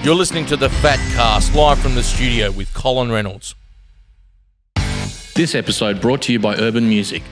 You're listening to the Phatcast, live from the studio with Colin Reynolds. This episode brought to you by Urban Music.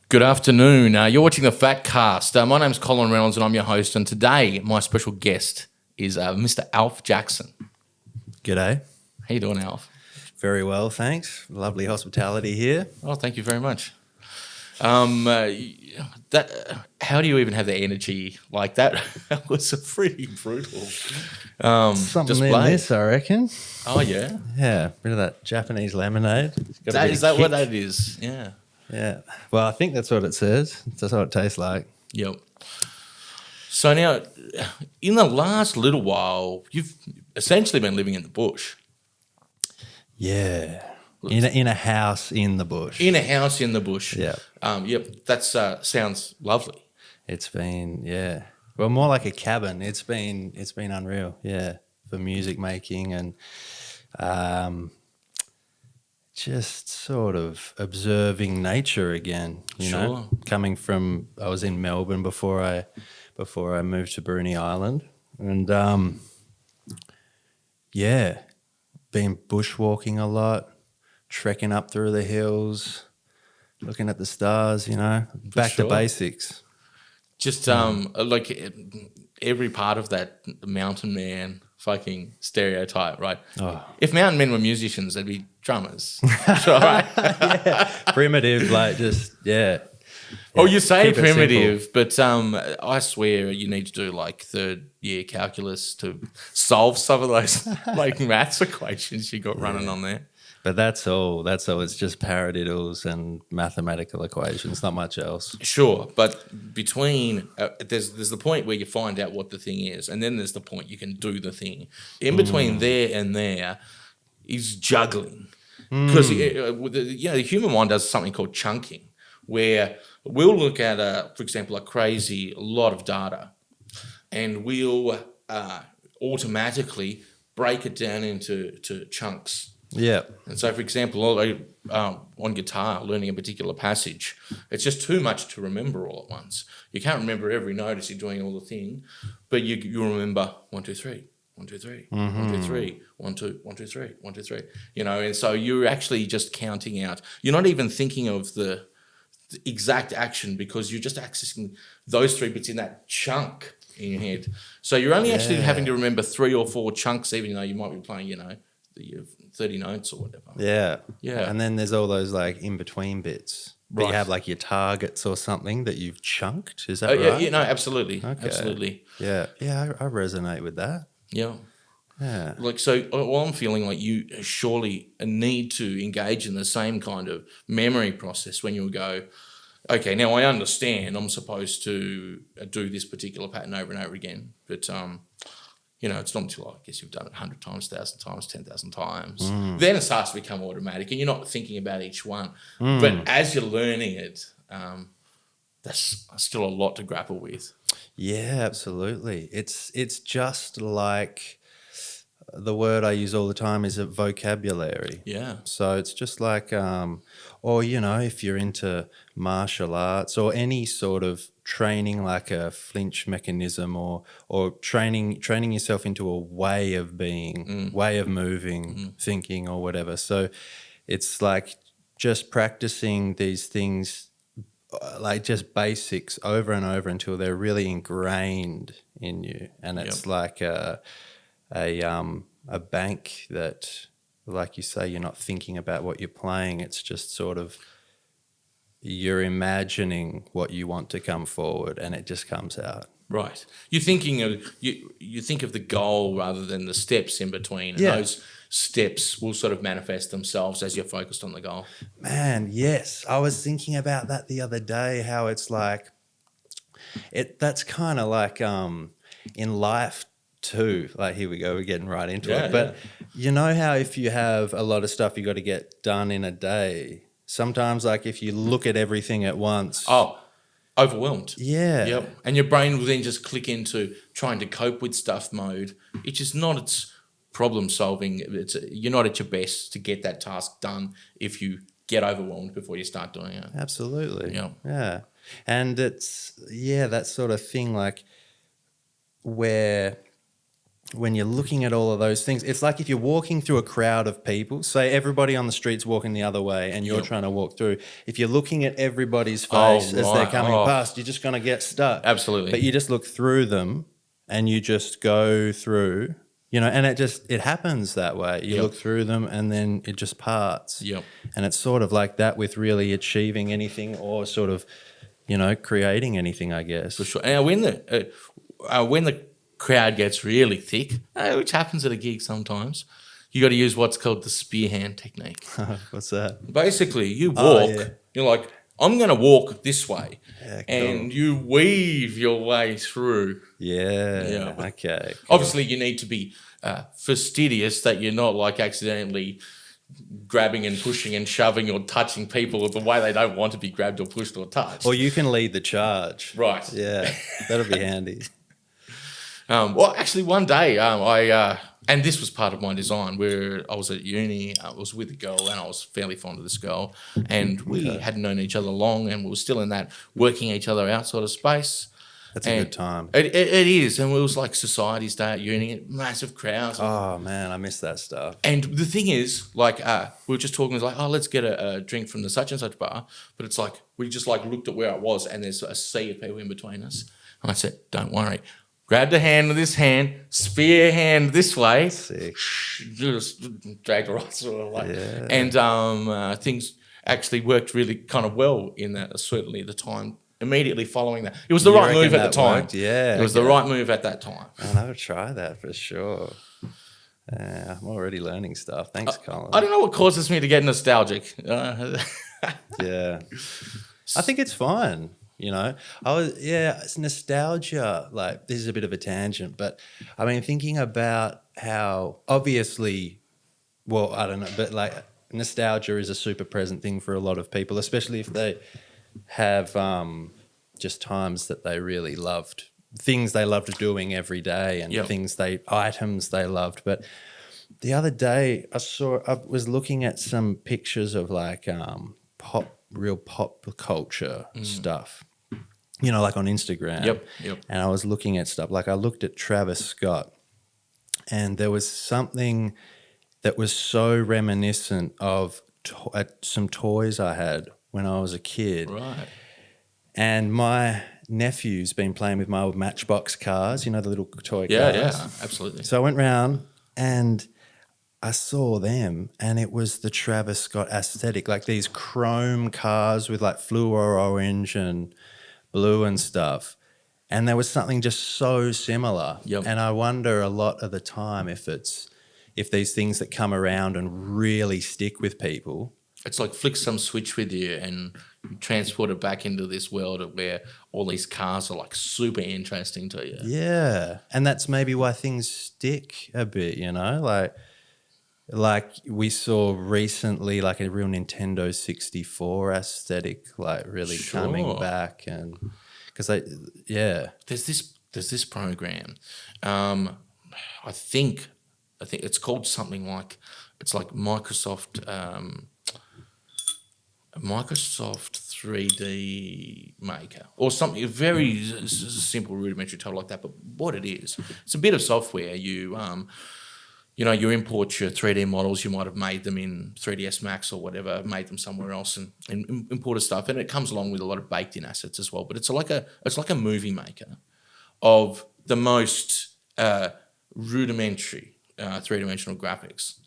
Good afternoon. You're watching the Phatcast. My name's Colin Reynolds and I'm your host. And today, my special guest is Mr. Alf Jackson. G'day. How you doing, Alf? Very well, thanks. Lovely hospitality here. Oh, thank you very much. How do you even have the energy like that? That was a pretty brutal Something display. in this, I reckon. Oh, yeah? Yeah, a bit of that Japanese lemonade. Is that what that is? Yeah. Yeah. Well, I think that's what it says. That's what it tastes like. Yep. So now, in the last little while, you've essentially been living in the bush. Yeah. In a house in the bush. In a house in the bush. Yeah. Yep. That sounds lovely. It's been, yeah. Well, more like a cabin. It's been unreal. Yeah. for music making, and just sort of observing nature again. You know, coming from, I was in Melbourne before I moved to Bruny Island, and been bushwalking a lot, trekking up through the hills, looking at the stars. You know, back to basics. Just like every part of that mountain man fucking stereotype, right? Oh. If mountain men were musicians, they'd be drummers. Sure, right? Yeah. Primitive, like Oh, you say primitive, but I swear you need to do like third year calculus to solve some of those like maths equations you got running on there. But that's all. It's just paradiddles and mathematical equations, not much else. Sure, but between there's the point where you find out what the thing is, and then there's the point you can do the thing. In between there and there is juggling, because the human mind does something called chunking, where we'll look at for example, a crazy lot of data, and we'll automatically break it down into chunks. Yeah. And so, for example, on guitar, learning a particular passage, it's just too much to remember all at once. You can't remember every note as you're doing all the thing, but you remember 1, 2, 3, 1, 2, 3, 1, 2, 3, 1, 2, 1, 2, 3, 1, 2, 3. You know, and so you're actually just counting out. You're not even thinking of the exact action because you're just accessing those 3 bits in that chunk in your head. So you're only actually having to remember 3 or 4 chunks, even though you might be playing, the 30 notes or whatever. Yeah. Yeah. And then there's all those like in-between bits. Right. You have like your targets or something that you've chunked. Is that right? Yeah, no, absolutely. Okay. Absolutely. Yeah. Yeah, I resonate with that. Yeah. Yeah. Like, so I'm feeling like you surely need to engage in the same kind of memory process when you go, okay, now I understand I'm supposed to do this particular pattern over and over again, but it's not until I guess you've done it 100 times, 1,000 times, 10,000 times. Then it starts to become automatic and you're not thinking about each one. But as you're learning it, that's still a lot to grapple with. Yeah, absolutely. It's just like the word I use all the time is a vocabulary. Yeah. So it's just like, or, if you're into martial arts or any sort of training like a flinch mechanism or training yourself into a way of being, way of moving, thinking or whatever. So it's like just practicing these things, like just basics over and over until they're really ingrained in you. And it's like a bank that, like you say, you're not thinking about what you're playing. It's just sort of you're imagining what you want to come forward, and it just comes out. Right. You're thinking of you think of the goal rather than the steps in between. And those steps will sort of manifest themselves as you're focused on the goal. Man, yes. I was thinking about that the other day, how it's like that's kind of like in life too. Like, here we go, we're getting right into it. But you know how if you have a lot of stuff you got to get done in a day, sometimes like if you look at everything at once. Oh, overwhelmed. Yeah. Yep. And your brain will then just click into trying to cope with stuff mode. It's just not its problem solving. You're not at your best to get that task done if you get overwhelmed before you start doing it. Absolutely. Yeah. Yeah. And it's, that sort of thing, like where when you're looking at all of those things, it's like if you're walking through a crowd of people, say everybody on the street's walking the other way and you're trying to walk through. If you're looking at everybody's face as they're coming past, you're just going to get stuck. Absolutely. But you just look through them and you just go through, and it happens that way. You look through them and then it just parts. Yep. And it's sort of like that with really achieving anything or sort of, creating anything, I guess. For sure. And when the crowd gets really thick, which happens at a gig sometimes, you got to use what's called the spear hand technique. What's that? Basically, you walk, you're like, I'm going to walk this way. Yeah, cool. And you weave your way through. Yeah. Okay. Cool. Obviously, you need to be fastidious that you're not like accidentally grabbing and pushing and shoving or touching people the way they don't want to be grabbed or pushed or touched. Or you can lead the charge. Right. Yeah, that'll be handy. Well, actually, one day I and this was part of my design where I was at uni, I was with a girl and I was fairly fond of this girl, and we hadn't known each other long, and we were still in that working each other out sort of space. That's a good time. It is. And it was like Society's Day at uni, massive crowds. Oh, man, I miss that stuff. And the thing is, like, we were just talking, it was like, oh, let's get a drink from the such and such bar. But it's like, we just like looked at where I was and there's a sea of people in between us. And I said, don't worry. Grabbed a hand with this hand, spear hand this way. Sick. Just dragged her right sort of like. Yeah. And things actually worked really kind of well in that, certainly at the time. Immediately following that. It was the right move at the time. Worked? Yeah. It was the right move at that time. And I would try that for sure. I'm already learning stuff. Thanks, Colin. I don't know what causes me to get nostalgic. Yeah. I think it's fun, you know. It's nostalgia. Like, this is a bit of a tangent, but I mean, thinking about how obviously, well, I don't know, but like nostalgia is a super present thing for a lot of people, especially if they have just times that they really loved, things they loved doing every day, and items they loved. But the other day I was looking at some pictures of like real pop culture stuff, you know, like on Instagram. Yep. And I was looking at stuff, like I looked at Travis Scott, and there was something that was so reminiscent of some toys I had when I was a kid. Right. And my nephew's been playing with my old Matchbox cars, you know, the little toy cars. Yeah, absolutely. So I went round and I saw them, and it was the Travis Scott aesthetic, like these chrome cars with like fluor orange and blue and stuff. And there was something just so similar. Yep. And I wonder a lot of the time if these things that come around and really stick with people. It's like flick some switch with you and transport it back into this world where all these cars are like super interesting to you. Yeah. And that's maybe why things stick a bit, you know, like we saw recently, like a real Nintendo 64 aesthetic, like really coming back. And because there's this program. I think it's called something like, it's like Microsoft 3D Maker or something, a very simple rudimentary title like that. But what it is, it's a bit of software. You you import your 3D models. You might have made them in 3ds Max or whatever, made them somewhere else, and imported stuff. And it comes along with a lot of baked-in assets as well. But it's like a movie maker of the most rudimentary three-dimensional graphics.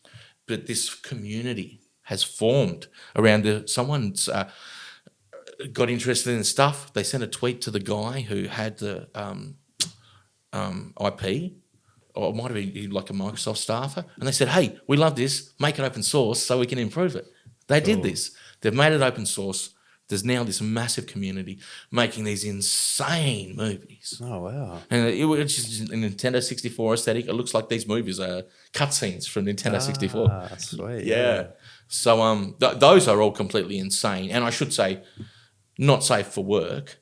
But this community has formed around someone's got interested in stuff. They sent a tweet to the guy who had the IP, or it might have been like a Microsoft staffer, and they said, hey, we love this, make it open source so we can improve it. They did this. They've made it open source. There's now this massive community making these insane movies. Oh, wow. And it's just a Nintendo 64 aesthetic. It looks like these movies are cutscenes from Nintendo 64. Ah, sweet. Yeah. So those are all completely insane. And I should say, not safe for work.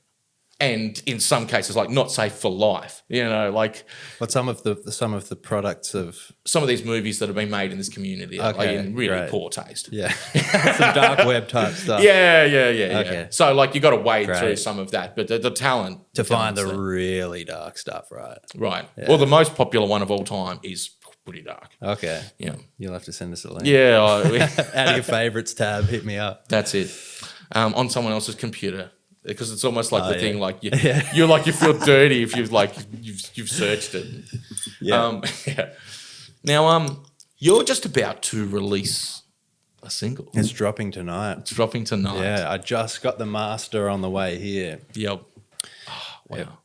And in some cases, like not safe for life, you know, like. But some of the products of some of these movies that have been made in this community are like in really poor taste. Yeah, some dark web type stuff. Yeah. Okay. So like you got to wade through some of that, but the talent to find the really dark stuff, right? Right. Yeah. Well, the most popular one of all time is pretty dark. Okay. Yeah. You'll have to send us a link. Yeah. Out of your favorites tab, hit me up. That's it. On someone else's computer. Because it's almost like the thing, like you like you feel dirty if you've searched it. Yeah. Now, you're just about to release a single. It's dropping tonight. Yeah, I just got the master on the way here. Yep. Oh, wow.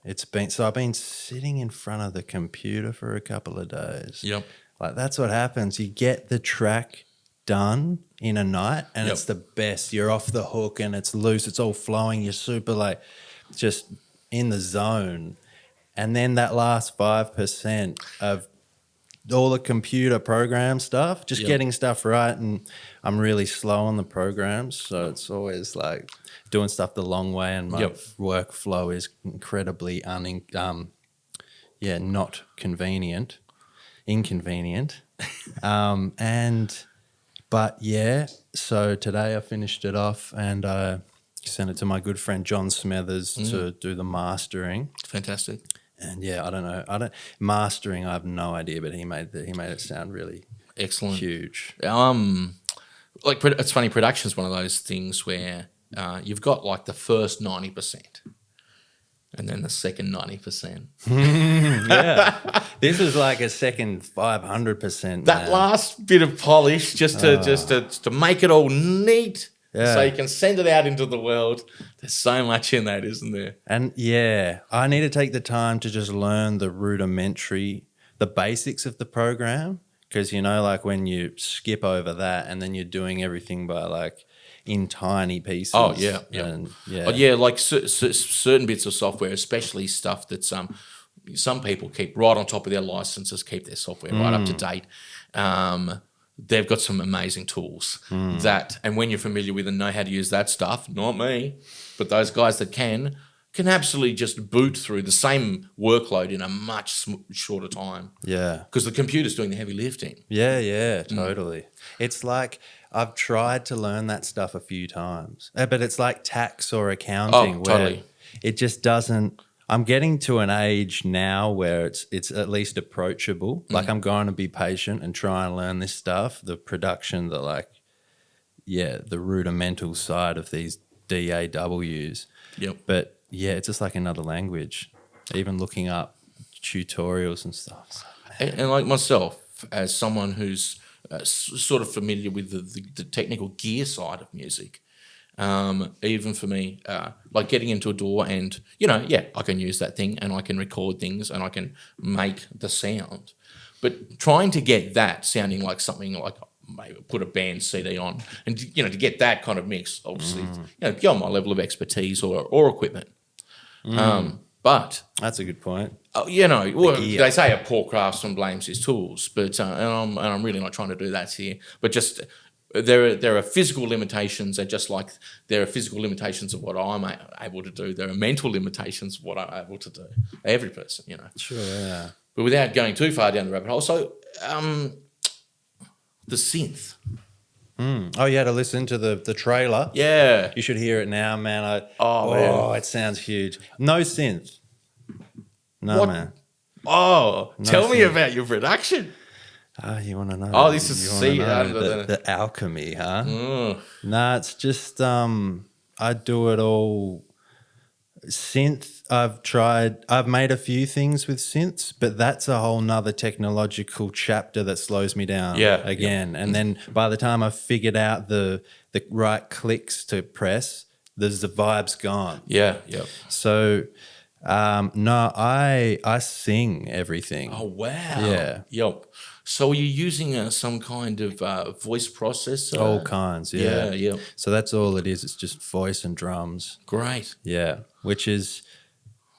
It's been so I've been sitting in front of the computer for a couple of days. Yep. Like that's what happens. You get the track done in a night and it's the best. You're off the hook and it's loose, it's all flowing, you're super like just in the zone. And then that last 5% of all the computer program stuff, just getting stuff right, and I'm really slow on the programs, so it's always like doing stuff the long way, and my workflow is incredibly not convenient, inconvenient. But yeah, so today I finished it off and I sent it to my good friend John Smethers to do the mastering. Fantastic. And yeah, I don't know. Mastering, I have no idea, but he made it sound really Excellent. huge. Like it's funny, production's one of those things where you've got like the first 90% and then the second 90%. Yeah. This is like a second 500%. That last bit of polish just to make it all neat so you can send it out into the world. There's so much in that, isn't there? And yeah, I need to take the time to just learn the basics of the program. Because, like when you skip over that and then you're doing everything by like in tiny pieces. Oh, yeah. Yeah. And, yeah. Oh, yeah, like certain bits of software, especially stuff that some people keep right on top of their licenses, keep their software right up to date. They've got some amazing tools and when you're familiar with and know how to use that stuff, not me, but those guys that can absolutely just boot through the same workload in a much shorter time. Yeah. Because the computer's doing the heavy lifting. Yeah, totally. It's like I've tried to learn that stuff a few times, but it's like tax or accounting where it just doesn't. I'm getting to an age now where it's at least approachable. Like I'm going to be patient and try and learn this stuff, the production, the rudimental side of these DAWs. Yep. But yeah, it's just like another language. Even looking up tutorials and stuff. And like myself, as someone who's sort of familiar with the technical gear side of music, even for me, like getting into a DAW and, I can use that thing and I can record things and I can make the sound. But trying to get that sounding like something like maybe put a band CD on and, to get that kind of mix, obviously, beyond my level of expertise or equipment. But that's a good point. They say a poor craftsman blames his tools, but and I'm really not trying to do that here. But just there are physical limitations, and just like there are physical limitations of what I'm able to do, there are mental limitations of what I'm able to do. Every person, Sure, yeah. But without going too far down the rabbit hole, so the synth. Oh, you had to listen to the trailer. Yeah. You should hear it now, man. Man. It sounds huge. No synth. No, What? man. Oh, No tell me synth. about your production. You want to know? Oh, this is You wanna know the alchemy, huh? Nah, it's just I do it all. Synth, I've made a few things with synths, but that's a whole nother technological chapter that slows me down again. And then by the time I've figured out the right clicks to press, the vibe's gone. Yeah. So no, I sing everything. Oh, wow. Yeah. Yep. So are you using some kind of voice processor? All kinds, yeah. Yeah. So that's all it is. It's just voice and drums. Great. Yeah, which is,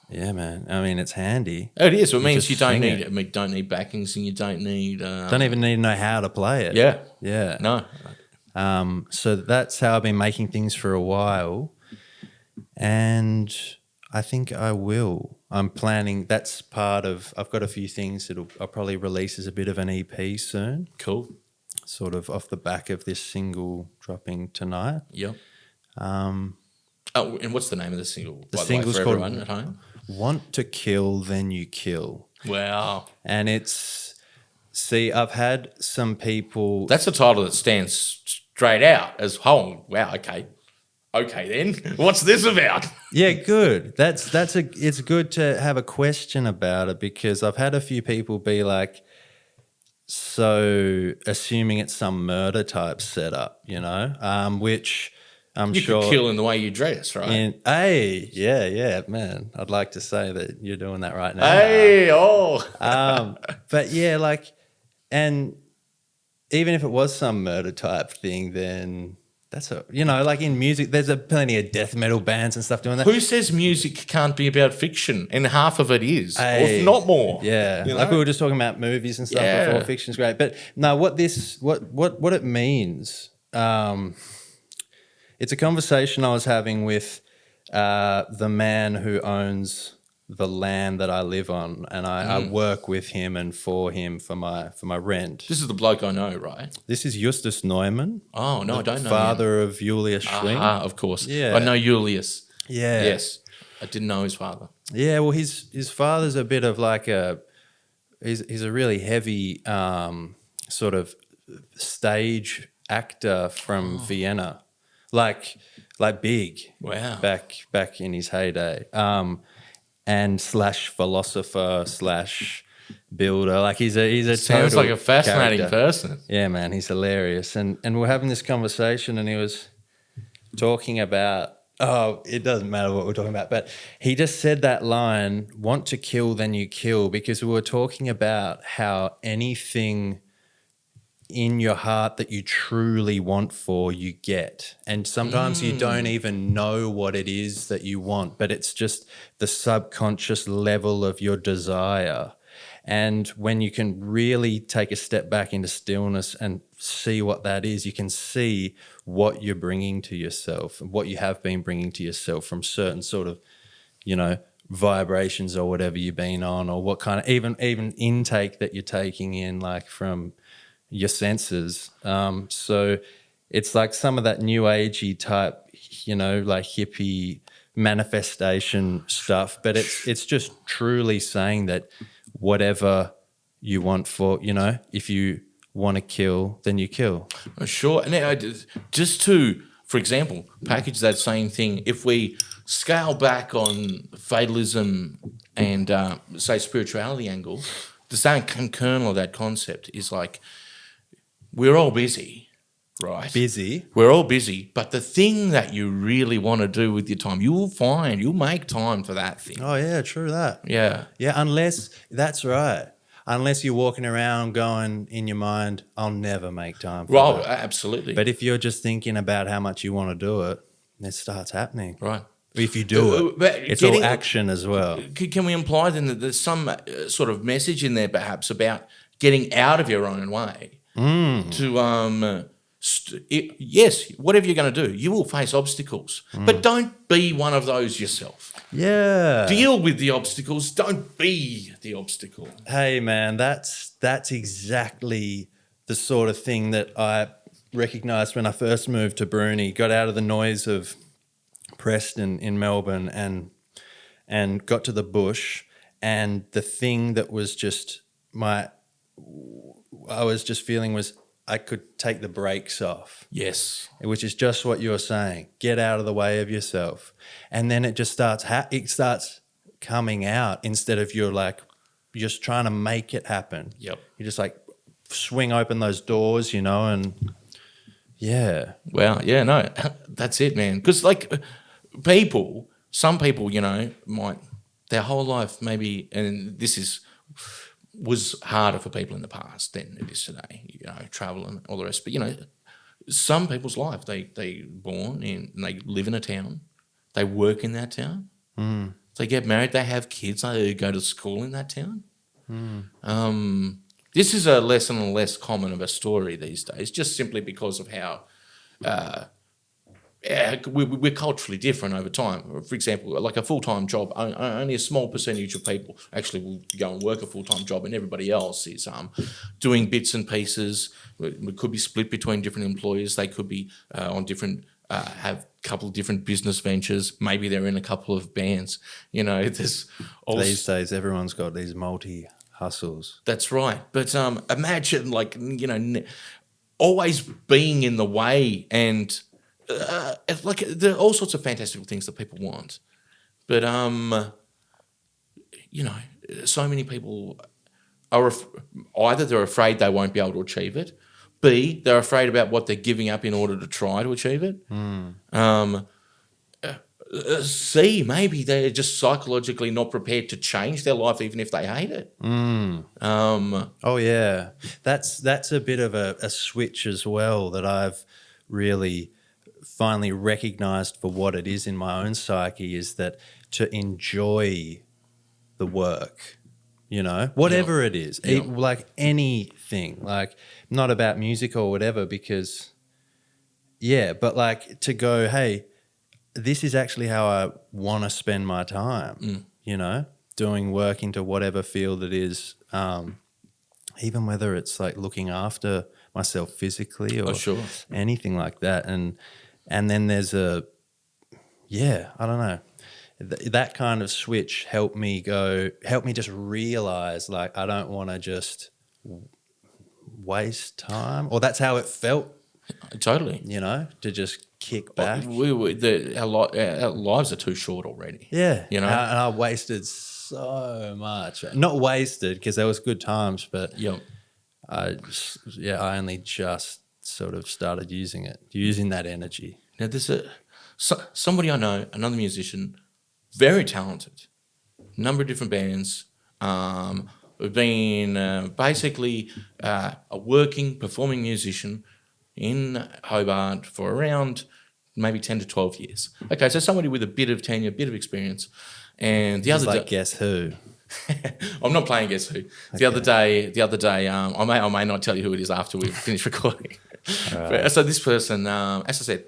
yeah, man. I mean, it's handy. It is. It means you just don't sing need it. I mean, don't need backings and you don't need... Don't even need to know how to play it. Yeah. Yeah. No. So that's how I've been making things for a while. And I think I will. I'm planning, that's part of, I've got a few things I'll probably release as a bit of an EP soon. Cool. Sort of off the back of this single dropping tonight. Yep. And what's the name of the single? The by single's the way, for called everyone at home? Want to Kill, Then You Kill. Wow. And I've had some people... That's a title that stands straight out as, wow, okay. Okay then, what's this about? Yeah, good. It's good to have a question about it because I've had a few people be like, so assuming it's some murder type setup, which I'm you sure... could kill in the way you dress, right? Yeah, man. I'd like to say that you're doing that right now. But yeah, and even if it was some murder type thing, then... That's like in music, there's plenty of death metal bands and stuff doing that. Who says music can't be about fiction? And half of it is, or if not more. Yeah, like we were just talking about movies and stuff before. Fiction's great, but no, what it means. It's a conversation I was having with the man who owns the land that I live on, and I work with him and for him for my rent. This is the bloke I know, right? This is Justus Neumann. Oh, no, I don't know him. Father of Julius Schwing. Aha, of course. Yeah. I know Julius. Yeah. Yes. I didn't know his father. Yeah, well, his father's a bit of like he's a really heavy sort of stage actor from Vienna, like big. Wow. Back in his heyday, and slash philosopher slash builder. Like he's a Sounds total like a fascinating character. person. Yeah, man, he's hilarious. And we're having this conversation, and he was talking about, oh, it doesn't matter what we're talking about, but he just said that line, "Want to kill, then you kill," because we were talking about how anything in your heart that you truly want for, you get. And sometimes you don't even know what it is that you want, but it's just the subconscious level of your desire. And when you can really take a step back into stillness and see what that is, you can see what you're bringing to yourself and what you have been bringing to yourself from certain sort of, vibrations or whatever you've been on, or what kind of even intake that you're taking in, like from your senses. So it's like some of that new agey type, like hippie manifestation stuff, but it's just truly saying that whatever you want for, if you want to kill, then you kill. Sure. Now, just to, for example, package that same thing, if we scale back on fatalism and, say, spirituality angle, the same kernel of that concept is like, we're all busy, right? Busy. We're all busy, but the thing that you really want to do with your time, you'll make time for that thing. Oh, yeah, true that. Yeah. Yeah, that's right. Unless you're walking around going in your mind, I'll never make time for Well, that. absolutely. But if you're just thinking about how much you want to do it, it starts happening. Right. If you do it, but it's all action as well. Can we imply then that there's some sort of message in there perhaps about getting out of your own way? To yes, whatever you're going to do, you will face obstacles, but don't be one of those yourself. Yeah. Deal with the obstacles. Don't be the obstacle. Hey, man, that's exactly the sort of thing that I recognised when I first moved to Bruni. Got out of the noise of Preston in Melbourne and got to the bush, and the thing that was just I was just feeling was I could take the brakes off. Yes. Which is just what you're saying. Get out of the way of yourself. And then it just starts coming out instead of you're just trying to make it happen. Yep. You just like swing open those doors, and yeah. Well, yeah, no, that's it, man. Because some people, might, their whole life maybe, and was harder for people in the past than it is today, travel and all the rest. But, some people's life, they born in, and they live in a town, they work in that town, they get married, they have kids, they go to school in that town. This is a less and less common of a story these days, just simply because of how we're culturally different over time. For example, like a full-time job, only a small percentage of people actually will go and work a full-time job, and everybody else is doing bits and pieces. It could be split between different employers. They could be on different, have a couple of different business ventures. Maybe they're in a couple of bands. There's also, these days everyone's got these multi-hustles. That's right. But imagine always being in the way and there are all sorts of fantastical things that people want, but so many people are either they're afraid they won't be able to achieve it, B, they're afraid about what they're giving up in order to try to achieve it. C, maybe they're just psychologically not prepared to change their life even if they hate it. Oh yeah, that's a bit of a switch as well that I've really finally recognized for what it is in my own psyche, is that to enjoy the work, whatever it is, like anything, like not about music or whatever, because but like to go, hey, this is actually how I want to spend my time, doing work into whatever field it is, even whether it's like looking after myself physically or sure. anything like that. And then there's I don't know. That kind of switch helped me just realize, like, I don't want to just waste time, or that's how it felt, Totally. to just kick back. Our lives are too short already. Yeah. You know? And I wasted so much. Not wasted, because there was good times, but Yeah. I only just sort of started using that energy. Now, there's somebody I know, another musician, very talented, number of different bands. We've been basically a working, performing musician in Hobart for around maybe 10 to 12 years. Okay, so somebody with a bit of tenure, a bit of experience. And the Just other like Guess Who. I'm not playing Guess Who. The other day, I may not tell you who it is after we've finished recording. But, so this person, as I said,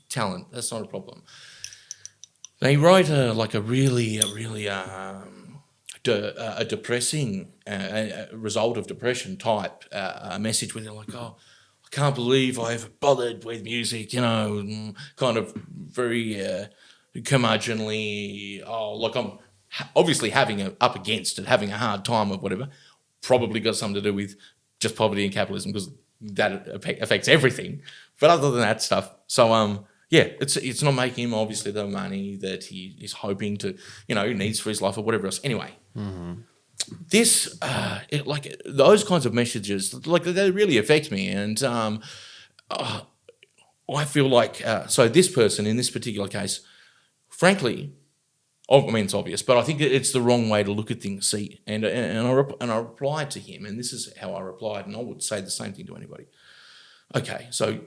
talent, that's not a problem. They wrote a really depressing result of depression type a message where they're like, oh, I can't believe I ever bothered with music, kind of very curmudgeonly. Oh, like I'm obviously having a hard time or whatever. Probably got something to do with just poverty and capitalism, because that affects everything. But other than that stuff, so it's not making him obviously the money that he is hoping to, needs for his life or whatever else. Anyway, this like those kinds of messages, like they really affect me, and I feel like so this person in this particular case, frankly, I mean it's obvious, but I think it's the wrong way to look at things. See, and I replied to him, and this is how I replied, and I would say the same thing to anybody. Okay, so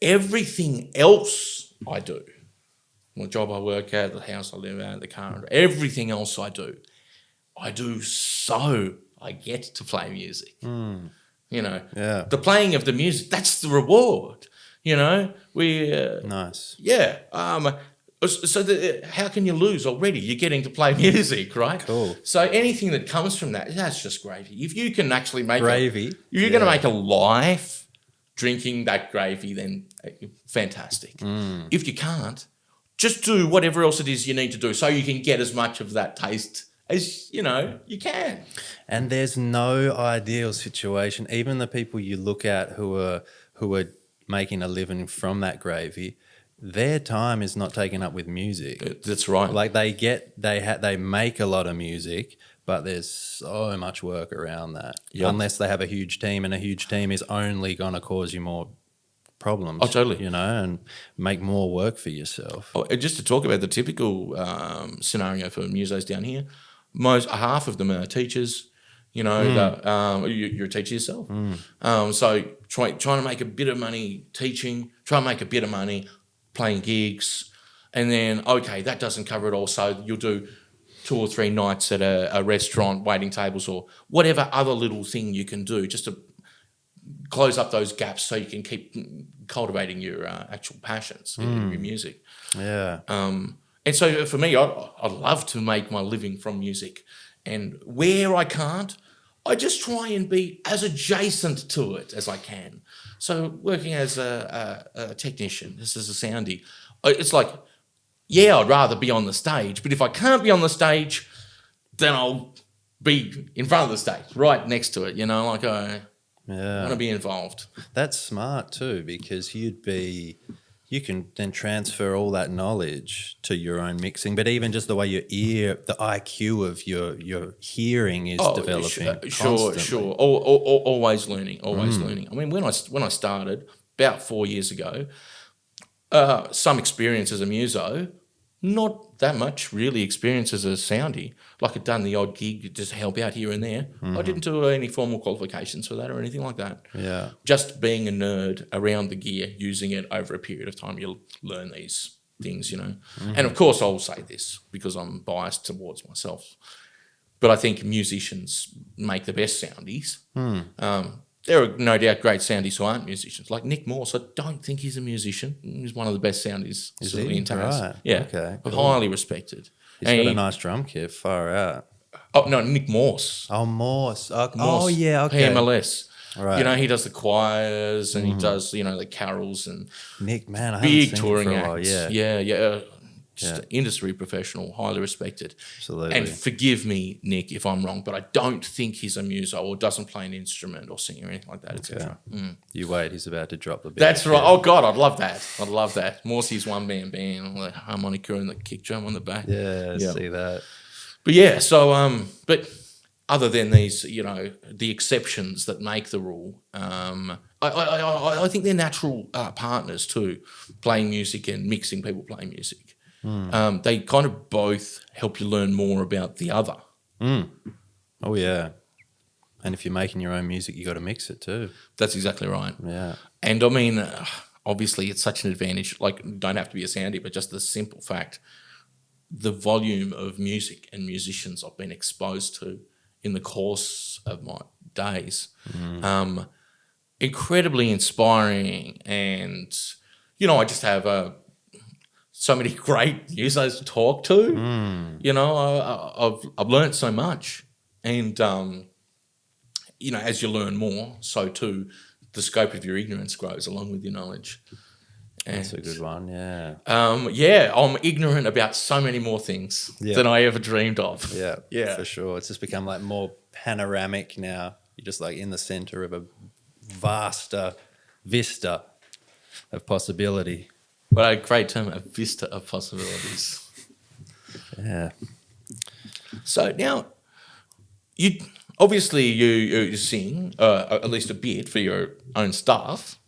everything else I do, the job I work at, the house I live at, the car, everything else I do so I get to play music. The playing of the music, that's the reward. Nice. Yeah. So how can you lose already? You're getting to play music, right? Cool. So anything that comes from that's just gravy. If you can actually make gravy, if you're going to make a life drinking that gravy, then fantastic. If you can't, just do whatever else it is you need to do so you can get as much of that taste as you can. And there's no ideal situation. Even the people you look at who are making a living from that gravy, their time is not taken up with music. That's right. Like they make a lot of music, but there's so much work around that. Yep. Unless they have a huge team, and a huge team is only going to cause you more problems. Oh, totally. And make more work for yourself. Oh, just to talk about the typical scenario for musos down here, half of them are teachers. You're a teacher yourself. So trying to make a bit of money teaching, try and make a bit of money playing gigs, and then, okay, that doesn't cover it all, so you'll do 2 or 3 nights at a restaurant, waiting tables, or whatever other little thing you can do just to close up those gaps so you can keep cultivating your actual passions, your music. Yeah. And so for me, I love to make my living from music, and where I can't, I just try and be as adjacent to it as I can. So working as a technician, this is a soundie, it's like, yeah, I'd rather be on the stage, but if I can't be on the stage, then I'll be in front of the stage, right next to it, I want to be involved. That's smart too, because you can then transfer all that knowledge to your own mixing, but even just the way your ear, the IQ of your hearing is developing. Sure. Always learning. I mean, when I started about 4 years ago, some experience as a muso, not that much really experience as a soundie. Like I'd done the odd gig just to help out here and there. I didn't do any formal qualifications for that or anything like that. Yeah. Just being a nerd around the gear, using it over a period of time, you'll learn these things, And of course I'll say this because I'm biased towards myself, but I think musicians make the best soundies. there are no doubt great soundies who aren't musicians. Like Nick Morse, I don't think he's a musician. He's one of the best soundies certainly in Tas. Right. Yeah. Okay, But cool. highly respected. He's And got a nice drum kit, far out. oh, no, Nick Morse. Oh, Morse. Oh, Morse. yeah, okay. PMLS. Right. You know, he does the choirs and he does, you know, the carols and Nick, man, I haven't big seen touring him for a while. acts. Yeah, Yeah. Just an industry professional, highly respected. absolutely. And forgive me, Nick, if I'm wrong, but I don't think he's a muso or doesn't play an instrument or sing or anything like that, etc. You wait, he's about to drop the beat. That's right. Oh God, I'd love that. I'd love that. Morsey's one man band, the harmonica and the kick drum on the back. Yeah, see that. But yeah, so but other than these, you know, the exceptions that make the rule, I think they're natural partners too, playing music and mixing people playing music. They kind of both help you learn more about the other. Oh, yeah. And if you're making your own music, you got to mix it too. That's exactly right. Yeah. And I mean, obviously, it's such an advantage. Like, don't have to be a soundy, but just the simple fact, the volume of music and musicians I've been exposed to in the course of my days, incredibly inspiring. And, you know, I just have so many great musos to talk to. You know, I've learned so much. And, you know, as you learn more, so too the scope of your ignorance grows along with your knowledge. And, That's a good one, yeah. yeah, I'm ignorant about so many more things than I ever dreamed of. Yeah, for sure. It's just become like more panoramic now. You're just like in the center of a vaster vista of possibility. What a great term, a vista of possibilities. Yeah. So now, you obviously you sing at least a bit for your own stuff.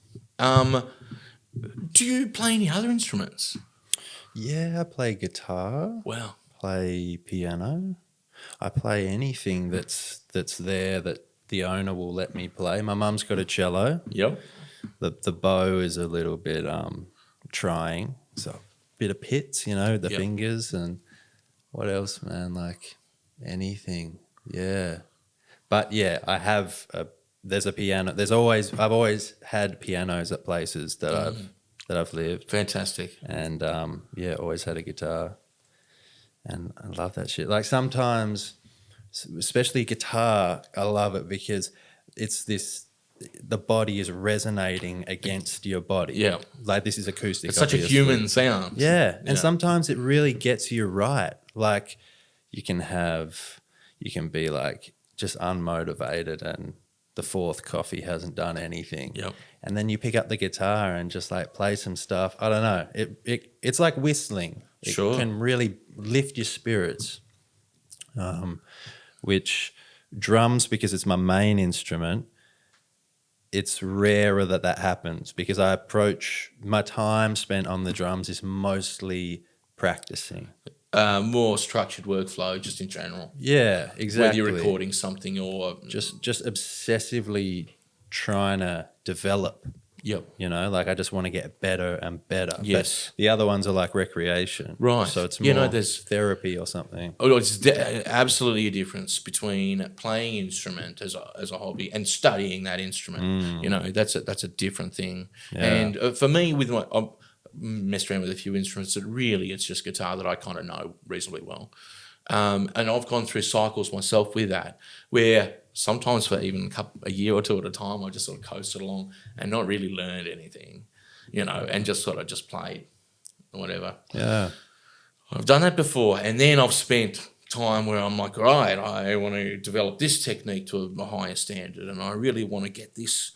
Do you play any other instruments? Yeah, I play guitar. Wow. Play piano. I play anything that's there that the owner will let me play. My mum's got a cello. Yep. The bow is a little bit trying. So a bit of pits, you know, the fingers, and what else, man? Like anything. Yeah. But yeah, I have there's a piano. I've always had pianos at places that I've lived. Fantastic. And always had a guitar. And I love that shit. Like sometimes, especially guitar, I love it because it's the body is resonating against your body. Yeah. Like this is acoustic. It's such a obviously. human sound. Yeah. And sometimes it really gets you right. Like you can be like just unmotivated and the fourth coffee hasn't done anything. Yep. And then you pick up the guitar and just like play some stuff. I don't know. It's like whistling. It can really lift your spirits. Which drums, because it's my main instrument, it's rarer that happens because my time spent on the drums is mostly practicing. More structured workflow just in general. Yeah, exactly. Whether you're recording something or... Just obsessively trying to develop. Yep. You know, like I just want to get better and better. Yes. But the other ones are like recreation. Right. So it's more there's therapy or something. Oh, it's absolutely a difference between playing instrument as a hobby and studying that instrument. You know, that's a different thing. Yeah. And for me, I've messed around with a few instruments that really it's just guitar that I kind of know reasonably well. And I've gone through cycles myself with that, where sometimes for even a year or two at a time, I just sort of coasted along and not really learned anything, you know, and just sort of just played or whatever. Yeah. I've done that before, and then I've spent time where I'm like, all right, I want to develop this technique to a higher standard, and I really want to get this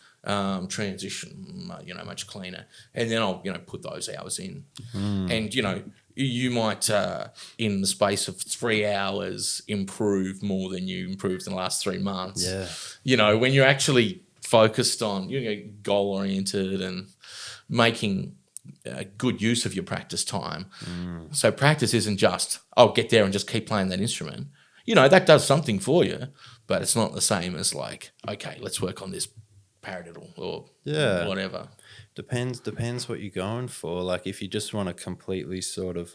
transition, you know, much cleaner. And then I'll, you know, put those hours in. And, you know, you might, in the space of 3 hours, improve more than you improved in the last 3 months. Yeah. You know, when you're actually focused on, you know, goal-oriented and making good use of your practice time. So practice isn't just, get there and just keep playing that instrument. You know, that does something for you, but it's not the same as like, okay, let's work on this paradiddle or whatever. Depends what you're going for. Like if you just want to completely sort of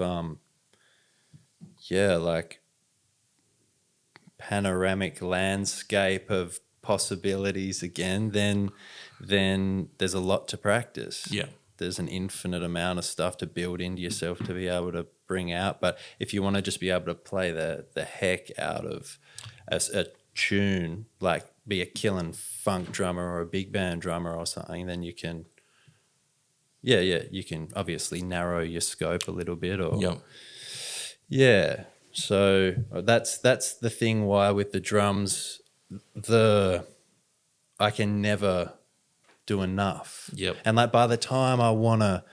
like panoramic landscape of possibilities again, then there's a lot to practice. Yeah. There's an infinite amount of stuff to build into yourself to be able to bring out. But if you want to just be able to play the heck out of a tune, like be a killing funk drummer or a big band drummer or something, then you can, you can obviously narrow your scope a little bit. Or So that's the thing why with the drums, I can never do enough. Yep. And like by the time I want to,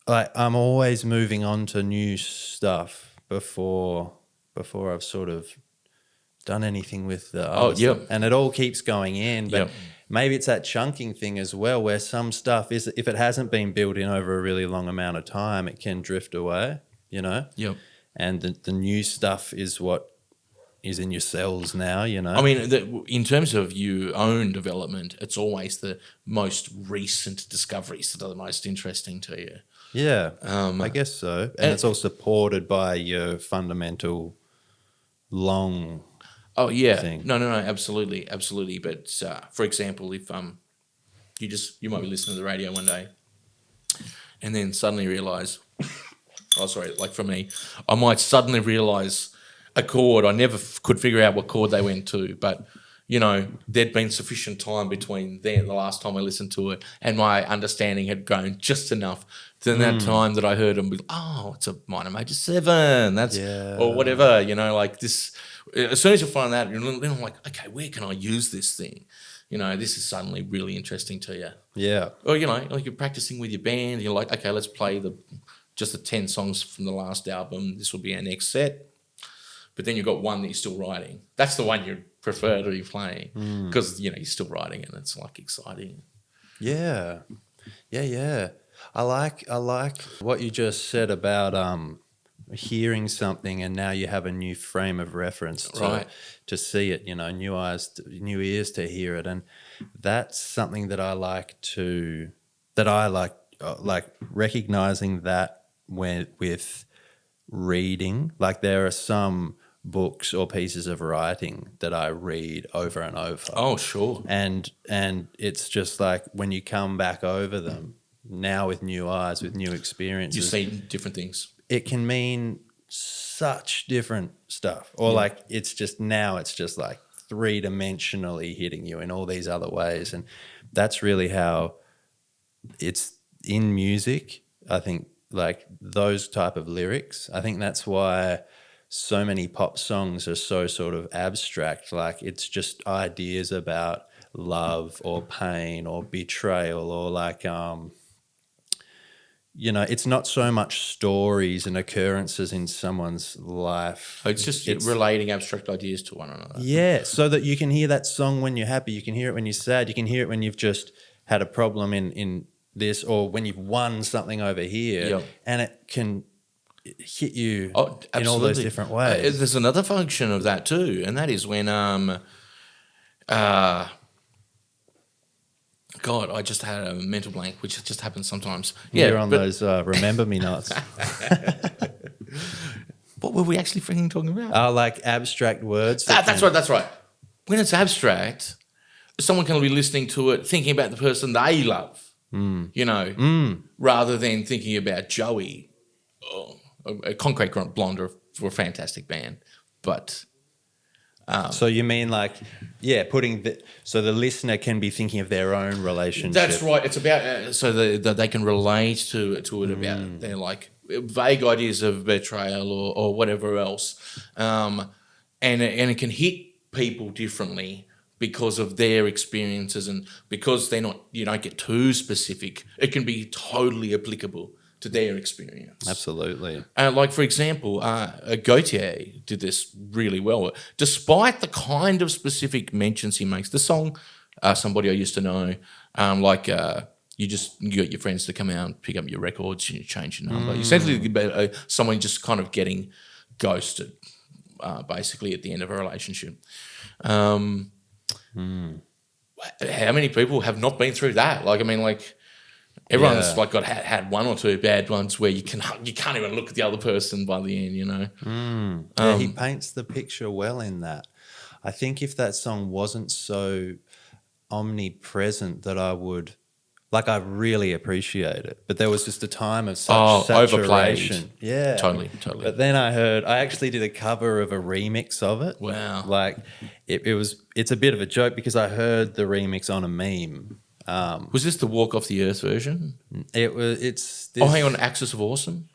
like I'm always moving on to new stuff before I've sort of done anything with the other stuff. And it all keeps going in. But maybe it's that chunking thing as well, where some stuff is, if it hasn't been built in over a really long amount of time, it can drift away, you know? Yep. And the new stuff is what is in your cells now, you know? I mean, in terms of your own development, it's always the most recent discoveries that are the most interesting to you. Yeah, I guess so. And it's all supported by your fundamental long thing. No, absolutely. But for example, if you might be listening to the radio one day and then suddenly realise, like for me, I might suddenly realise a chord. I never could figure out what chord they went to, but you know, there'd been sufficient time between the last time I listened to it, and my understanding had grown just enough to that time that I heard them be, it's a minor major 7, or whatever, you know, like this. As soon as you find that, then I'm like, okay, where can I use this thing? You know, this is suddenly really interesting to you. Yeah. Or, you know, like you're practicing with your band, you're like, okay, let's play just the 10 songs from the last album. This will be our next set. But then you've got one that you're still writing. That's the one you prefer to be playing because, you know, you're still writing and it's like exciting. Yeah. I like what you just said about hearing something and now you have a new frame of reference to see it, you know, new eyes, new ears to hear it. And that's something that I like recognizing that with reading. Like there are some books or pieces of writing that I read over and over. Oh, sure. And it's just like when you come back over them now with new eyes, with new experiences, you see different things. It can mean such different stuff. Or like it's just like three-dimensionally hitting you in all these other ways. And that's really how it's in music. I think like those type of lyrics, I think that's why so many pop songs are so sort of abstract. Like it's just ideas about love or pain or betrayal or like, you know, it's not so much stories and occurrences in someone's life. It's just relating abstract ideas to one another. Yeah, so that you can hear that song when you're happy, you can hear it when you're sad, you can hear it when you've just had a problem in this or when you've won something over here, and it can hit you in all those different ways. There's another function of that too, and that is when God, I just had a mental blank, which just happens sometimes. Yeah, you're on those remember me nots. What were we actually freaking talking about? Like abstract words. That's right. When it's abstract, someone can be listening to it, thinking about the person they love, you know, rather than thinking about Joey. A Concrete Blonde are a fantastic band, but... so you mean like, putting so the listener can be thinking of their own relationship. That's right. It's about so that they can relate to it about their like vague ideas of betrayal or whatever else, and it can hit people differently because of their experiences and because you don't get too specific. It can be totally applicable to their experience. Absolutely. Like, for example, Gautier did this really well. Despite the kind of specific mentions he makes, the song, Somebody I Used to Know, you got your friends to come out and pick up your records and you change your number. Essentially, someone just kind of getting ghosted, basically, at the end of a relationship. How many people have not been through that? Like, I mean, like... Everyone's like had one or two bad ones where you can't even look at the other person by the end, you know. He paints the picture well in that. I think if that song wasn't so omnipresent that I would, like, I really appreciate it. But there was just a time of such saturation. overplayed. Yeah. Totally. But then I actually did a cover of a remix of it. Wow. Like it's a bit of a joke because I heard the remix on a meme. Was this the Walk Off the Earth version? It's this, Oh, hang on, Axis of Awesome?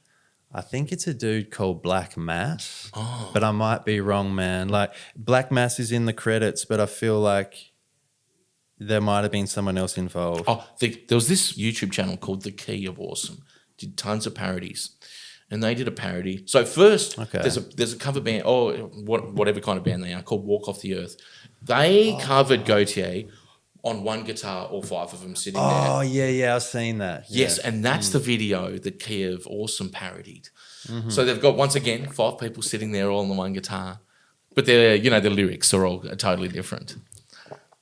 I think it's a dude called Black Mass. Oh. But I might be wrong, man. Like Black Mass is in the credits, but I feel like there might have been someone else involved. Oh, there was this YouTube channel called The Key of Awesome. Did tons of parodies. And they did a parody. So first, there's a cover band, whatever kind of band they are, called Walk Off the Earth. They covered Gautier on one guitar, all five of them sitting there. Oh, yeah, I've seen that. Yes, and that's the video that Key of Awesome parodied. Mm-hmm. So they've got, once again, five people sitting there all on the one guitar. But the lyrics are all totally different.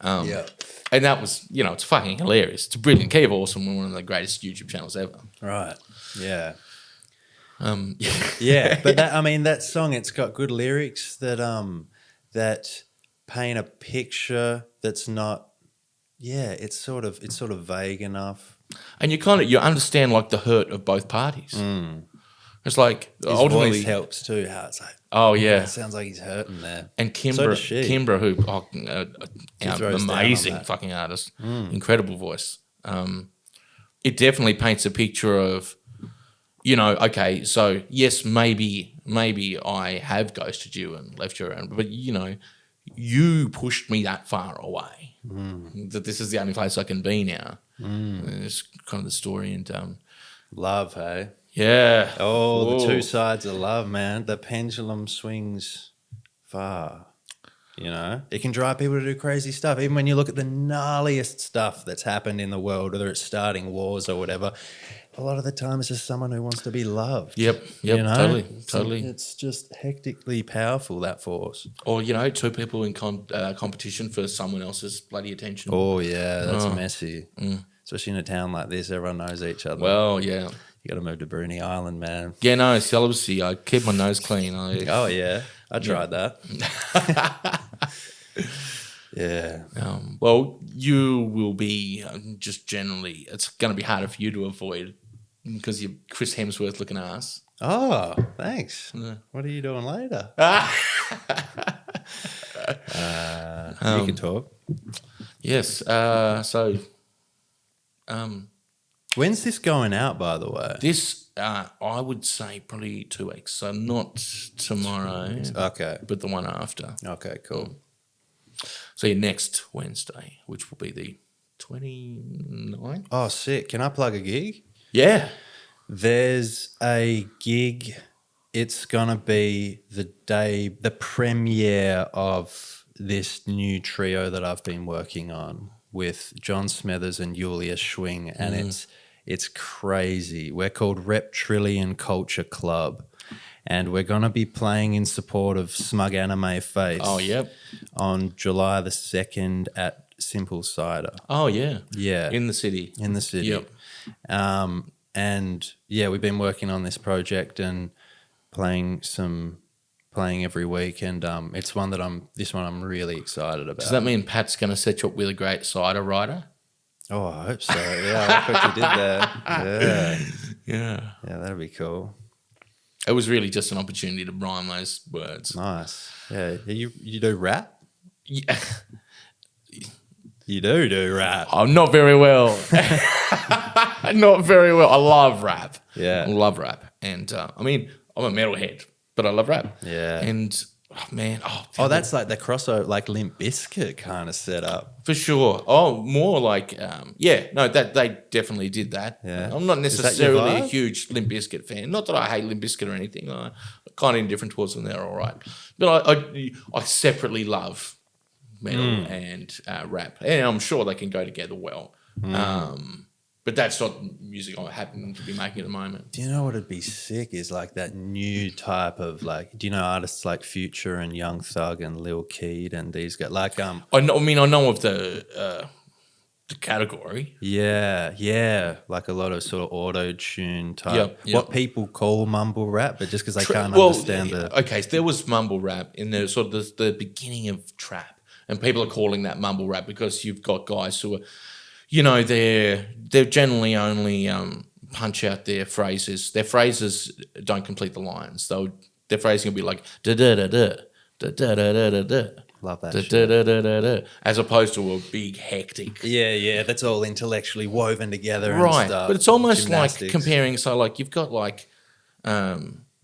And that was, it's fucking hilarious. It's brilliant. Key of Awesome, one of the greatest YouTube channels ever. Right. Yeah. Yeah, but that song, it's got good lyrics that paint a picture that's not. Yeah, it's sort of vague enough. And you understand like the hurt of both parties. Mm. It's like his voice helps too. How it's like, oh yeah, it sounds like he's hurting there. And Kimbra, who amazing fucking artist, incredible voice. It definitely paints a picture of, okay, so yes, maybe I have ghosted you and left you around, but you pushed me that far away that this is the only place I can be now. It's kind of the story. And love, hey? Yeah. Oh, whoa. The two sides of love, man. The pendulum swings far. It can drive people to do crazy stuff. Even when you look at the gnarliest stuff that's happened in the world, whether it's starting wars or whatever, a lot of the time it's just someone who wants to be loved. Yep, totally. It's just hectically powerful, that force. Or, two people in competition for someone else's bloody attention. Oh, yeah, that's messy. Especially in a town like this, everyone knows each other. Well, yeah. You got to move to Bruny Island, man. Yeah, no, celibacy. I keep my nose clean. Oh, yeah. I tried that. Yeah. Well, you will be just generally, it's going to be harder for you to avoid because you're Chris Hemsworth looking ass. Oh, thanks. Yeah. What are you doing later? You can talk. Yes. When's this going out, by the way? This, I would say probably 2 weeks. So not tomorrow. Okay. But the one after. Okay, cool. So next Wednesday, which will be the 29th. Oh, sick. Can I plug a gig? Yeah. There's a gig. It's going to be the premiere of this new trio that I've been working on with John Smethers and Julia Schwing, and it's crazy. We're called Reptilian Culture Club, and we're going to be playing in support of Smug Anime Face. Oh, yep. On July the 2nd at Simple Cider. Oh, yeah. Yeah. In the city. Yep. And yeah, we've been working on this project and playing every week, and it's one that I'm really excited about. Does that mean Pat's going to set you up with a great cider writer? Oh, I hope so. Yeah, I like what you did there. Yeah. Yeah, that'd be cool. It was really just an opportunity to rhyme those words. Nice. Yeah. You do rap? Yeah. You do rap. I'm not very well. Not very well. I love rap. Yeah. I love rap. And I'm a metalhead, but I love rap. Yeah. And man. That's like the crossover, like Limp Bizkit kind of setup. For sure. Oh, more like, that they definitely did that. Yeah. I'm not necessarily a huge Limp Bizkit fan. Not that I hate Limp Bizkit or anything. I'm kind of indifferent towards them. They're all right. But I separately love metal and rap. And I'm sure they can go together well. But that's not music I happen to be making at the moment. Do you know what would be sick is like that new type of like, do you know artists like Future and Young Thug and Lil Keed and these guys? Like I know of the category. Yeah, like a lot of sort of auto-tune type, Yep. what people call mumble rap, but just because they can't Well, understand the... okay, so there was mumble rap in the sort of the beginning of trap, and people are calling that mumble rap because you've got guys who are, they're generally only punch out their phrases. Their phrases don't complete the lines. Their phrasing will be like da da da da da da da da da. Love that Da, shit. da, da, da, da, da, as opposed to a big hectic. Yeah, that's all intellectually woven together and Right, stuff. but it's almost Gymnastics. like comparing. So, like you've got like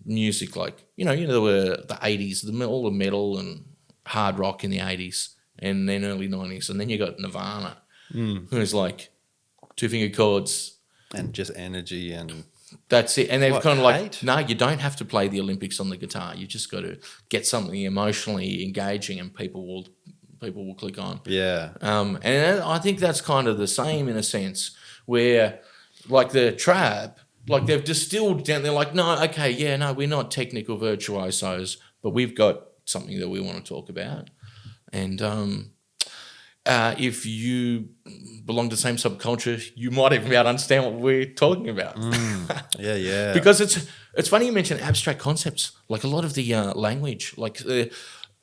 music, like there were the '80s, all the metal and hard rock in the '80s, and then early '90s, and then you got Nirvana, who's like 2-finger chords. And just energy and... That's it. And they've kind of like, hate? no, you don't have to play the Olympics on the guitar. You just got to get something emotionally engaging, and people will click on. Yeah. And I think that's kind of the same in a sense, where like the trap, like they've distilled down. They're like, no, okay, yeah, no, we're not technical virtuosos, but we've got something that we want to talk about. And if you belong to the same subculture, you might even be able to understand what we're talking about. Yeah. Because it's funny you mention abstract concepts. Like a lot of the language, like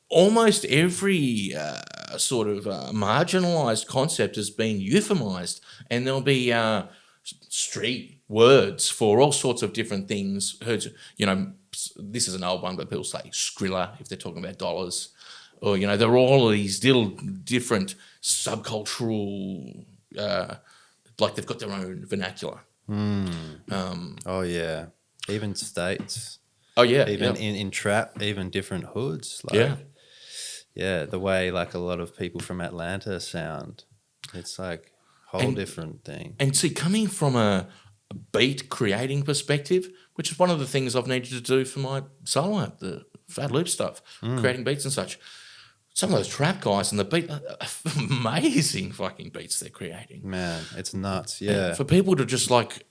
almost every sort of marginalised concept has been euphemized, and there'll be street words for all sorts of different things. This is an old one, but people say Skrilla if they're talking about dollars. Or, there are all of these little different subcultural, like they've got their own vernacular. Oh, yeah. Even states. Oh, yeah. Even yeah. in trap, even different hoods. Like, yeah, the way like a lot of people from Atlanta sound. It's like a whole different thing. And see, coming from a beat creating perspective, which is one of the things I've needed to do for my solo app, the Fat Loop stuff, creating beats and such. Some of those trap guys and the beat, amazing fucking beats they're creating. Man, it's nuts, yeah. And for people to just like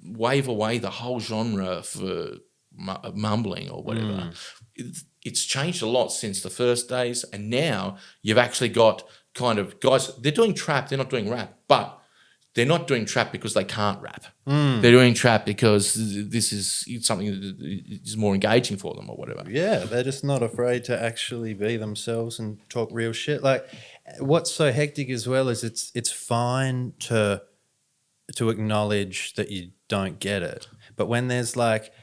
wave away the whole genre for mumbling or whatever, it's changed a lot since the first days. And now you've actually got kind of guys, they're doing trap, they're not doing rap, but they're not doing trap because they can't rap. They're doing trap because this is something that is more engaging for them or whatever. Yeah, they're just not afraid to actually be themselves and talk real shit. Like, what's so hectic as well is it's fine to acknowledge that you don't get it. But when there's like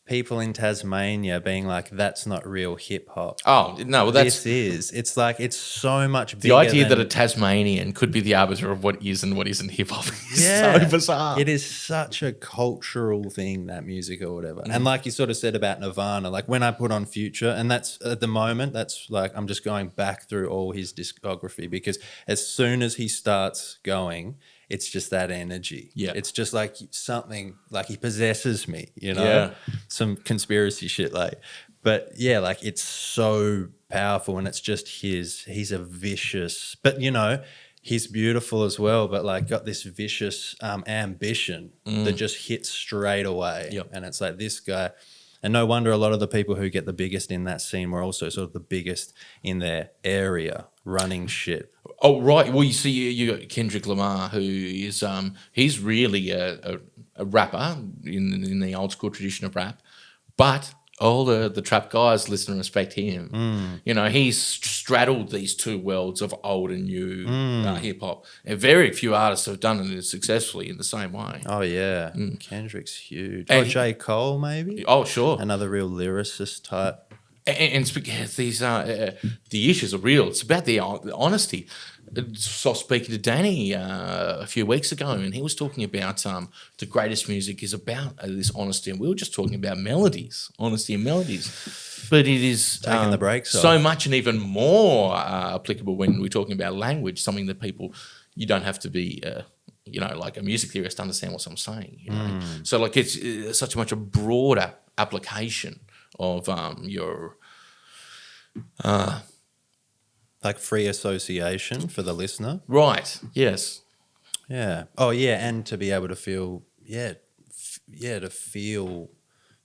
people in Tasmania being like, that's not real hip hop. Oh, no, well, that's... It's like, it's so much bigger. The idea that a Tasmanian could be the arbiter of what is and what isn't hip hop is so bizarre. It is such a cultural thing, that music or whatever. And like you sort of said about Nirvana, like when I put on Future, and that's at the moment, that's like, I'm just going back through all his discography, because as soon as he starts going, it's just that energy. Yeah. It's just like something, like he possesses me, Yeah. Some conspiracy shit, like. But yeah, like it's so powerful, and it's just he's a vicious, but he's beautiful as well, but like got this vicious ambition that just hits straight away. Yep. And it's like this guy, and no wonder a lot of the people who get the biggest in that scene were also sort of the biggest in their area running shit. Oh, right. Well, you see, you got Kendrick Lamar, who is he's really a rapper in the old school tradition of rap, but all the trap guys listen and respect him. He's straddled these two worlds of old and new hip hop. And very few artists have done it successfully in the same way. Oh yeah, Kendrick's huge. And J. Cole maybe. Oh sure, another real lyricist type. And these the issues are real. It's about the honesty. So I was speaking to Danny a few weeks ago, and he was talking about the greatest music is about this honesty, and we were just talking about melodies, honesty and melodies. But it is taking the brakes so off. much and even more applicable when we're talking about language, something that you don't have to be like a music theorist to understand what I'm saying. So like it's such a broader application of your like free association for the listener. Right. Yes. Yeah. Oh yeah, and to be able to feel to feel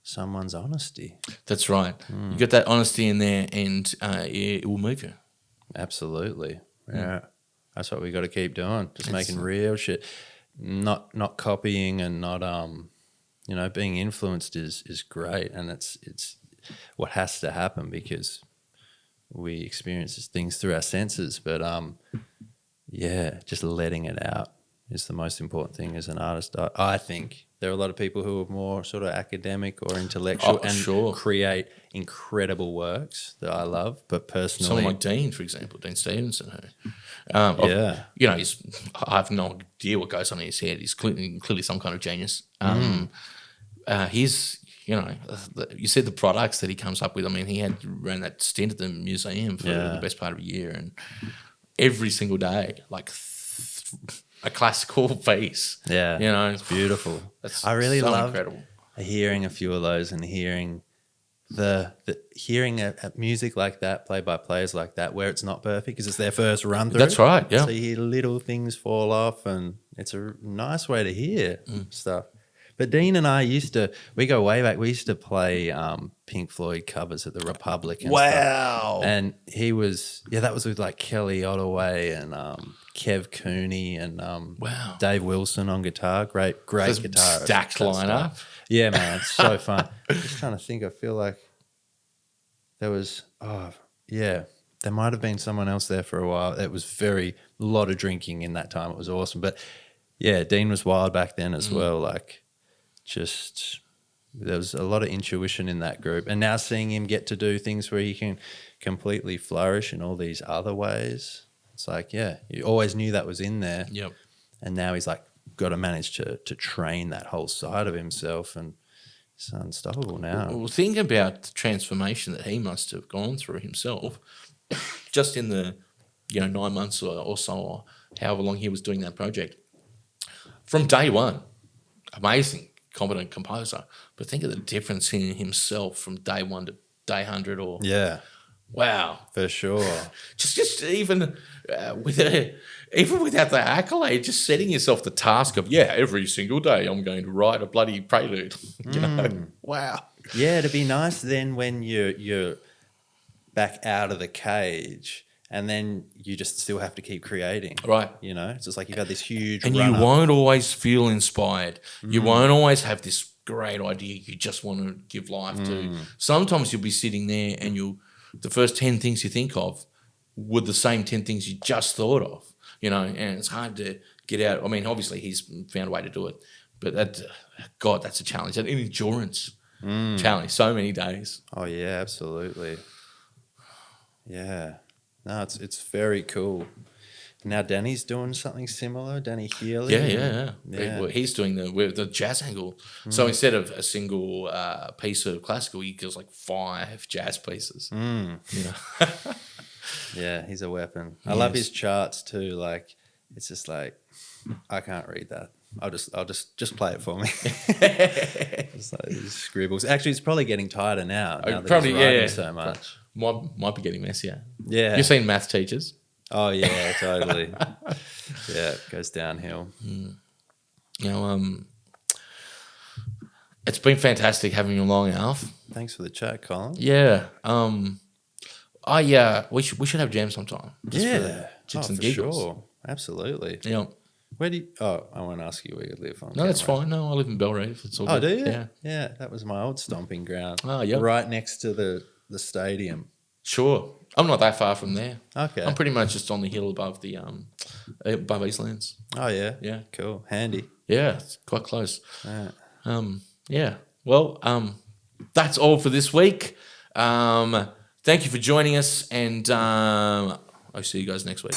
someone's honesty. That's right. You get that honesty in there, and it will move you. Absolutely. Yeah. That's what we got to keep doing. Just It's- making real shit, not copying and not being influenced is great, and it's what has to happen because we experience things through our senses. But just letting it out is the most important thing as an artist. I think there are a lot of people who are more sort of academic or intellectual and create incredible works that I love. But personally, someone like Dean, for example, Dean Stevenson, who, I have no idea what goes on in his head. He's clearly some kind of genius. He's, you see the products that he comes up with. I mean, he ran that stint at the museum for the best part of a year, and every single day, like a classical piece. Yeah, it's beautiful. I really love incredible. Hearing a few of those and hearing hearing a music like that played by players like that where it's not perfect because it's their first run through. That's right, yeah. So you hear little things fall off, and it's a nice way to hear stuff. But Dean and I we go way back. We used to play Pink Floyd covers at the Republic. And stuff. And he was, that was with like Kelly Ottaway and Kev Cooney and Dave Wilson on guitar. Great guitar. Stacked lineup. Yeah, man, it's so fun. I'm just trying to think. I feel like there was, there might have been someone else there for a while. It was a lot of drinking in that time. It was awesome. But yeah, Dean was wild back then as well. Like, there was a lot of intuition in that group. And now seeing him get to do things where he can completely flourish in all these other ways, it's like, you always knew that was in there. Yep. And now he's like got to manage to train that whole side of himself, and it's unstoppable now. Well, think about the transformation that he must have gone through himself just in the 9 months or so, or however long he was doing that project. From day one, amazing, competent composer. But think of the difference in himself from day one to day 100 or... Yeah. Wow. For sure. Just even even without the accolade, just setting yourself the task of, every single day I'm going to write a bloody prelude. Wow. Yeah, it'd be nice then when you're back out of the cage and then you just still have to keep creating. Right. It's just like you've got this huge and you won't always feel inspired. You won't always have this great idea you just want to give life to. Sometimes you'll be sitting there and the first 10 things you think of were the same 10 things you just thought of, and it's hard to get out. I mean, obviously he's found a way to do it, but that's a challenge. An endurance challenge, so many days. Oh, yeah, absolutely. Yeah. No, it's very cool. Now Danny's doing something similar, Danny Healy. Yeah. Well, he's doing the jazz angle. So instead of a single piece of classical, he does like 5 jazz pieces. Yeah, he's a weapon. I love his charts too. Like, it's just like, I can't read that. I'll just play it for me. It's like these scribbles. Actually, it's probably getting tighter now that he's writing so much. Might be getting messier. Yeah. You've seen math teachers? Oh yeah, totally. Yeah, it goes downhill. It's been fantastic having you along, Alf. Thanks for the chat, Colin. Yeah. We should have jam sometime. For giggles. sure. Absolutely. Yeah. Where do you? Oh, I won't ask you where you live. No, that's fine. No, I live in Belrive. It's all good. Do you? Yeah. Yeah, that was my old stomping ground. Oh, yeah. Right next to the stadium. Sure. I'm not that far from there. Okay. I'm pretty much just on the hill above above Eastlands. Oh yeah. Yeah. Cool. Handy. Yeah, it's quite close. Yeah. Yeah. Well, that's all for this week. Thank you for joining us, and I'll see you guys next week.